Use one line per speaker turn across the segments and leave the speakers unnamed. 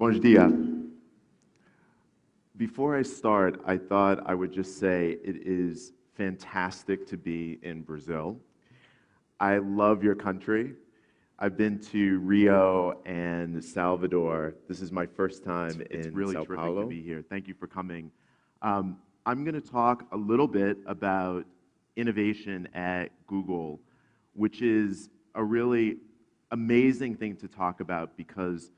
Bom dia. Before I start, I thought I would just say it is fantastic to be in Brazil. I love your country. I've been to Rio and Salvador. This is my first time
It's
in
really
Sao
terrific
Paulo.
to be here. Thank you for coming.
I'm going to talk a little bit about innovation at Google, which is a really amazing thing to talk about because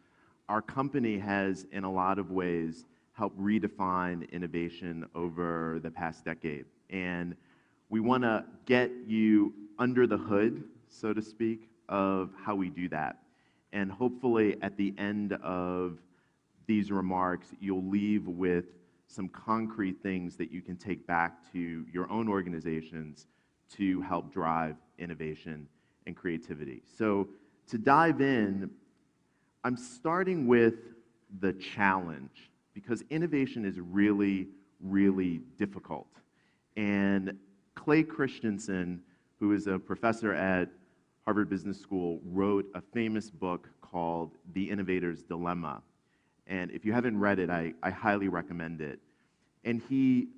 our company has, in a lot of ways, helped redefine innovation over the past decade. And we want to get you under the hood, so to speak, of how we do that. And hopefully, at the end of these remarks, you'll leave with some concrete things that you can take back to your own organizations to help drive innovation and creativity. So to dive in, I'm starting with the challenge because innovation is really, really difficult. And Clay Christensen, who is a professor at Harvard Business School, wrote a famous book called The Innovator's Dilemma. And if you haven't read it, I highly recommend it. And he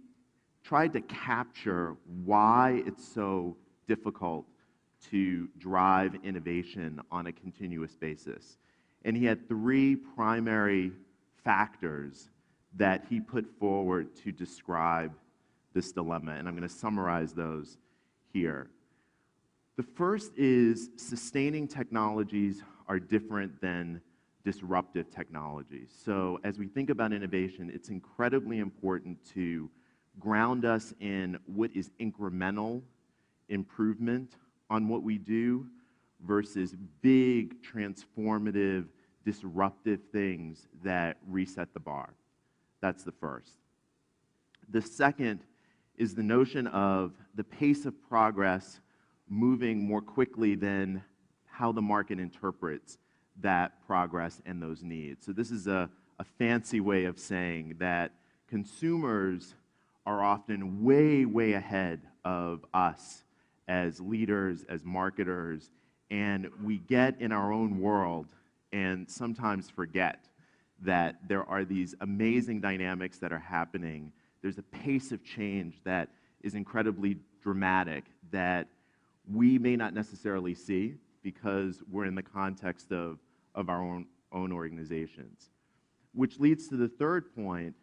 tried to capture why it's so difficult to drive innovation on a continuous basis. And he had three primary factors that he put forward to describe this dilemma. And I'm going to summarize those here. The first is sustaining technologies are different than disruptive technologies. So as we think about innovation, it's incredibly important to ground us in what is incremental improvement on what we do versus big, transformative, disruptive things that reset the bar. That's the first. The second is the notion of the pace of progress moving more quickly than how the market interprets that progress and those needs. So this is a fancy way of saying that consumers are often way, way ahead of us as leaders, as marketers, and we get in our own world and sometimes forget that there are these amazing dynamics that are happening. There's a pace of change that is incredibly dramatic that we may not necessarily see because we're in the context of our own organizations. Which leads to the third point,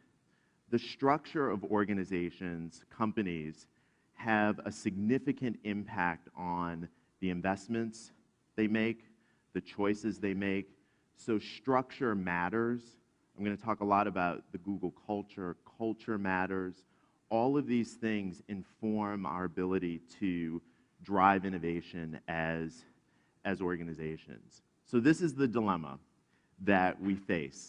the structure of organizations, companies, have a significant impact on the investments they make, the choices they make. So structure matters. I'm going to talk a lot about the Google culture. Culture matters. All of these things inform our ability to drive innovation as organizations. So this is the dilemma that we face.